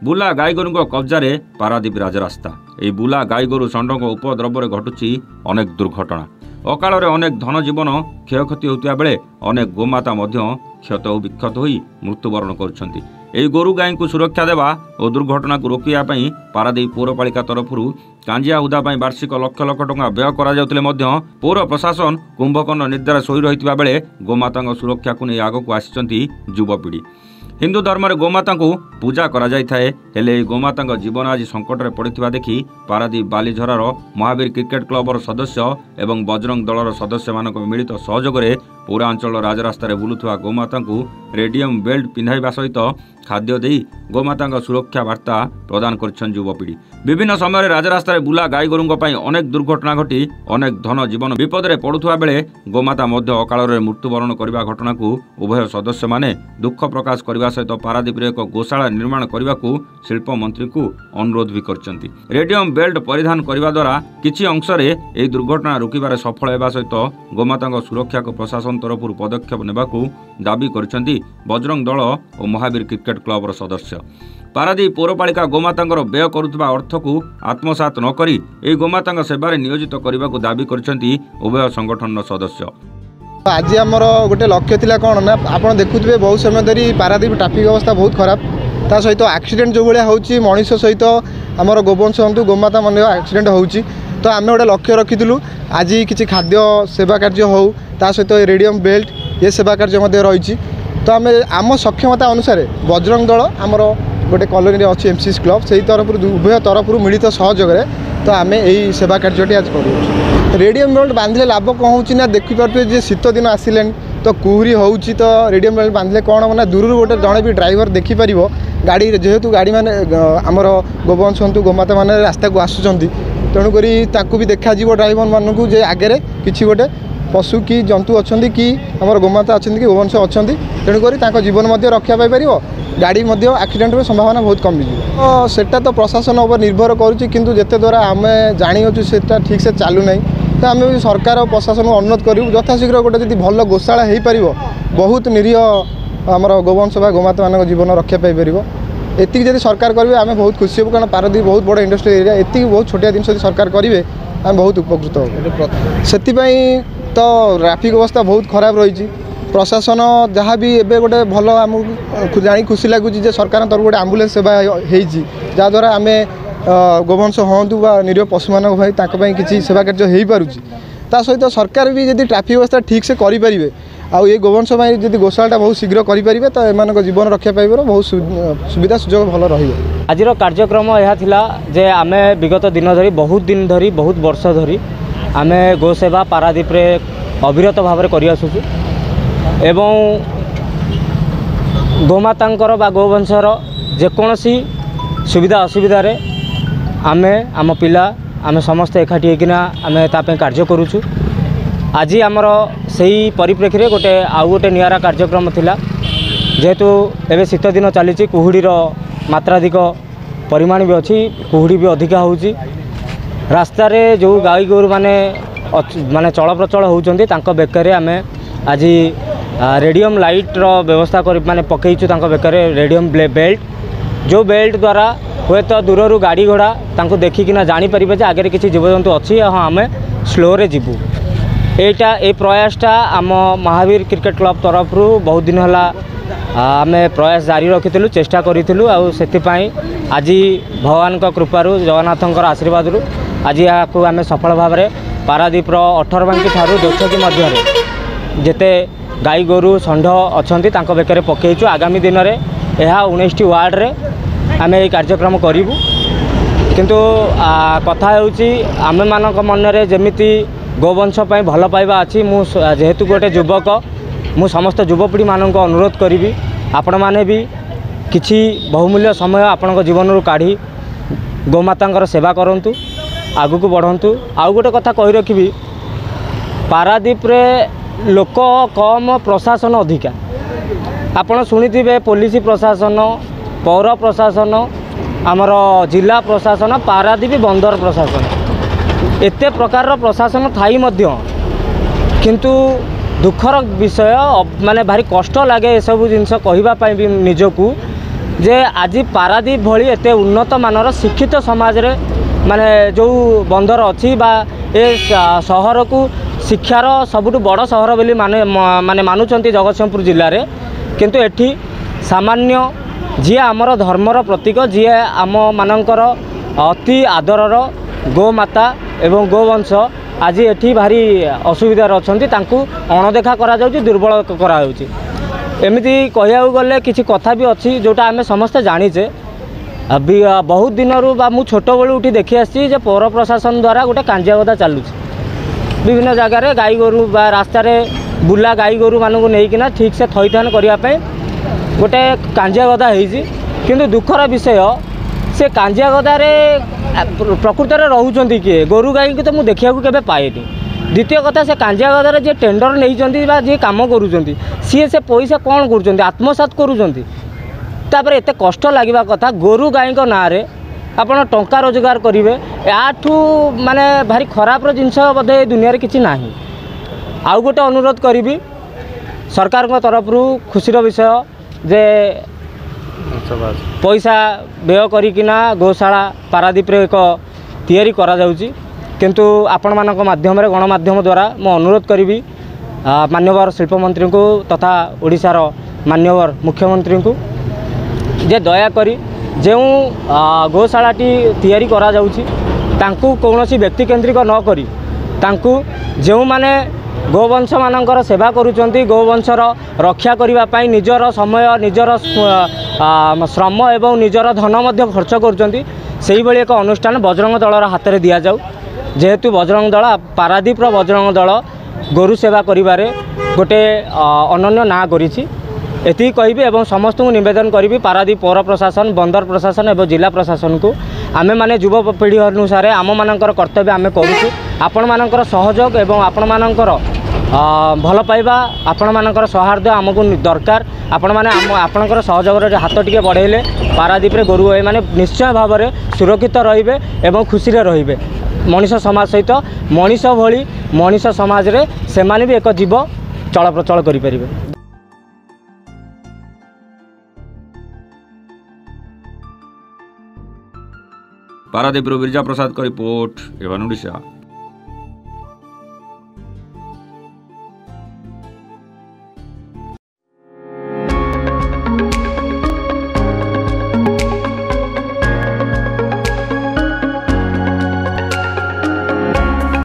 बुला गाईगोरु कब्जारे पारादीप राजरास्ता। यह बुला गाईगोरु षंडक उपद्रव घटुची अनेक दुर्घटना। अकाल अनेक धन जीवन क्षयक्षति होता बेले अनेक गोमाता क्षत और विक्षत हो मृत्युवरण कर गोरु गाई को सुरक्षा देवा और दुर्घटना को रोकने पारादीप पौरपालिका तरफ कांजिया हुदा वार्षिक लक्ष लक्ष टंका व्यय कर पौर प्रशासन कुंभकर्ण निद्रा शोई रही बेले गोमाता सुरक्षा को नहीं आगक आसी युवपीढ़ी। हिंदू धर्म में गोमाता को पूजा करा जाय थाए, हेले गोमाता जीवन आज संकट में पड़ता देखि पारादीप बालीझरार महावीर क्रिकेट क्लबर सदस्य एवं बजरंग दलर सदस्य मानक मिलित सहयोग में पौरांचल राजरास्तार बुलुवा गोमाता को रेडियम बेल्ट पिंधाइबा सहित खाद्य दे गोमाता सुरक्षा वार्ता प्रदान कर युवपीढ़ी। विभिन्न समय राजरास्तार बुला गाई गोरुंक अनेक दुर्घटना घटी अनेक धन जीवन विपद में पड़ुवा बेले गोमाता अकाल मृत्युवरण करने घटना को उभय सदस्य माने दुख प्रकाश करने सहित पारादीप एक गोशाला निर्माण करने को शिल्प मंत्री को अनुरोध भी करछंती। रेडियम बेल्ट परिधान करने द्वारा किछि अंश रे एही दुर्घटना रोकिबार सफल हेबा सहित गोमाता सुरक्षा को प्रशासन तरफ पदक्षेप नेबाकू दाबी करछंती बजरंग दल और महावीर क्रिकेट क्लबर सदस्य। पारादीप पौरपालिका गोमाता व्यय करुवा अर्थ को आत्मसात न करी एही गोमाता सेवारे नियोजित करने को दाबी करछंती उभय संगठन सदस्य। आज आमर गोटे लक्ष्य थिला कौन ना आप देखुए बहुत समय धरी पारादीप ट्राफिक अवस्था बहुत खराब ता सहित एक्सीडेंट जो भाया होची मनीष सहित आमर गोवंश हूँ गोमाता मन एक्सीडेंट होची तो आम गोटे लक्ष्य रखीलु आज किसी खाद्य सेवा कार्य हो ता सहित रेडियम बेल्ट ये सेवा कार्य रही तो आम आम सक्षमता अनुसार बजरंग दल आमर गोटे कॉलोनी अच्छी एमसीसी क्लब से तरफ उभय तरफ मिलित सहयोग तो आम यही सेवा कार्य आज कर रेडियम बेल्ट बांधले लाभ कौन हो देखिपे जे शीत दिन आसिले तो कुहरी होची तो रेडियम बेल्ट बांधले कौन हम दूर गोटे जड़े भी ड्राइवर देखिपर गाड़ी जेहेतु गाड़ी मैंने आमर गोवंश हूँ गोमाता मैंने रास्ता को आसुँच तेणुक भी देखा ड्राइवर मानू जे आगे कि गोटे पशु कि जंतु अच्छा कि आमर गोमाता अच्छा कि गोवंश अच्छा तेणुक जीवन रक्षा पाई गाड़ी एक्सीडेंट संभावना बहुत कमी तो सेटा तो प्रशासन उपर निर्भर करुच्ची किंतु जिते द्वारा आम जाणीचु से ठीक से चलू ना तो आम सरकार और प्रशासन को अनुरोध करूँ यथाशीघ्र गोटे जी भल गोशाला हो पार बहुत निरीह आमर गोवंश गोमाता मान जीवन रक्षा पाई एति जब सरकार करेंगे आम बहुत खुशी हूँ कारण पारादीप बहुत बड़ इंडस्ट्री एरिया एति बहुत छोटिया जिन सरकार करेंगे आम बहुत उपकृत हो से तो ट्राफिक अवस्था बहुत खराब रही प्रशासन जहाँ भी एबे गोटे भल आमको जानी खुशी लगुच सरकार तरफ गोटे आम्बुलेंस सेवा जहाँद्वारा आम गोवंश हूँ निरीह पशु मान भाई किसी सेवा कार्य हो पारुची ता सहित सरकार भी जब ट्राफिक अवस्था ठीक से करेंगे आउ ये गोवंश जब गोशाला बहुत शीघ्र करेंगे तो एम जीवन रक्षा पाइब बहुत सुविधा सुजोग भल रही। आज कार्यक्रम यह थिला जे आमे विगत दिन धरी बहुत वर्ष धरी आमे गोसेवा पारादीप रे अविरत भाव में कर आसुचु एवं गोमातांकर बा गोवंशर जेकोसी सुविधा असुविधा रे आमे आम पिला आमे समस्त एकाठी होकिना आमे तापे कार्य करूछु। आज आमर सही परिप्रेक्षी रे गोटे नियारा कार्यक्रम थिला जेहेतु एवं शीत दिन चली कुहुड़ीर मात्राधिक परिमाण भी अच्छी कुहुड़ी भी अधिका होउची रास्ता रे जो गाई गोरु माने चल प्रचल होउचंती तांको बेकरे आमे आज रेडियम लाइट रो व्यवस्था कर माने पकईचु तांको बेकरे रेडियम बेल्ट जो बेल्ट द्वारा हुए तो दूर गाड़ी घोड़ा तांको देखिकिना जानी परिबे जे आगे किसी जीवजंतु अच्छी हाँ आम स्लो रे जीवु एटा ए प्रयासटा आम महावीर क्रिकेट क्लब तरफ बहुत दिन है आम प्रयास जारी रखी चेष्टा करूँ आपाई आज भगवान कृपारू जगन्नाथंकर आशीर्वाद आज यहाँ आम सफल भाव में पारादीप 18 बांकी ठारू दोछकी मध्य जेते गाई गोरु षंढ अच्छा बेकर पकईचु आगामी दिन में यह 19टी वार्ड रे आम ये कार्यक्रम करूँ किंतु कथा आम मान मन में जमीती गोवंश भल पाइबा अच्छी जेहेतु गोटे युवक मु समस्त युवपीढ़ी मानक अनुरोध करी आपण मैंने भी किछि बहुमूल्य समय आपण जीवन रू काढ़ी गोमाता सेवा करंतु आगु को बढ़ंतु। आउ गोटे कथा कही रखी पारादीप रे लोक कम प्रशासन अधिका आपण शुणिथिबे पुलिस प्रशासन पौर प्रशासन आमर जिला प्रशासन पारादीप बंदर प्रशासन एते प्रकार प्रशासन थाई मध्य किंतु दुखर विषय माने भारी कष्ट लगे सब जिनस कहवाई भी निजकू जे आज पारादीप भली एते उन्नत मानर शिक्षित समाज रे माने जो बंदर अच्छी बा ए सहर को शिक्षार सबुठ बड़ सहर बोली माने मानुचंती जगतसिंहपुर जिले में किंतु एठी सामान्य जी आमर धर्मर प्रतीक जी आम मानकर अति आदरर गोमाता एवं गोवंश आज एठी भारी असुविधार अच्छी अणदेखा करा जाउची दुर्बल करा जाउची एमिति कहया गले किसी कथा भी अच्छी जोटा आम समस्ते जानीचे बहुत दिन मु छोट बेलू उठी देखी आसी पौर प्रशासन द्वारा गोटे कांजियागदा चलुची विभिन्न जगार गाई गोरु बा रास्तार बुला गाई गोरु मानू नहीं ठीक से थईथान करने गोटे कांजियागदा होती किंतु दुखर विषय से कांजियागदार प्रकृत में रोच किए गोरु गाई को तो मुझे देखा केवे पाएनी। द्वितीय कथा से कांजियागदार जी टेंडर नहीं जी कम करुँच सी से पैसा कौन कर आत्मसात करुँच तापर एत कष्ट लगे कथा गोरु गाई ना रे आपड़ टंका रोजगार करेंगे याठू माने भारी खराब जिनस बोधे दुनिया किसी ना। आउ गोटे अनुरोध करी सरकार तरफ खुशीर विषय जे पैसा व्यय करिकिना गौशाला पारादीप रे एक तैयारी करा जाउची किंतु आपण मानक माध्यम रे गणमाध्यम द्वारा मो अनुरोध करी मान्यवर शिल्पमंत्री को तथा ओडिशार मान्यवर मुख्यमंत्री को जे दयाकोरी जो गौशालाटी तैयारी करा जाउची तांकू कौनसी व्यक्ति केंद्रिक न करी तांकू जो माने गोवंश मानकर सेवा करुचंती गोवंशर रक्षा करने निजर समय निजर श्रम एवं निजर धन मध्य खर्च करुचंती सेही भली एक अनुष्ठान बजरंग दलर हाथ में दि जाऊ जेहेतु बजरंग दल पारादीप बजरंग दल गोरु सेवा करिबारे गोटे अनन्य ना करिछि एति कहबी एवं समस्त को निवेदन करी पारादीप पौर प्रशासन बंदर प्रशासन एवं जिला प्रशासन को आमे माने युव पीढ़ी अनुसार आम मानकर कर्तव्य आमे करूछु आपण मानकर सहयोग एवं आपण मानकर भल पाइबा आपण मानकर सौहार्द आमको दरकार आपण माने आपणकर सहयोग हाथ टिके बढ़ेले पारादीप रे गोरु गाई माने निश्चय भाव में सुरक्षित रहिबे एवं खुशी रे रहिबे मनीष समाज सहित मनीष भली मनीष समाज रे सेमाने भी एक जीव चल प्रचल करि परिबे। पारादीप बिरजा प्रसाद का रिपोर्ट एवं ओडिशा।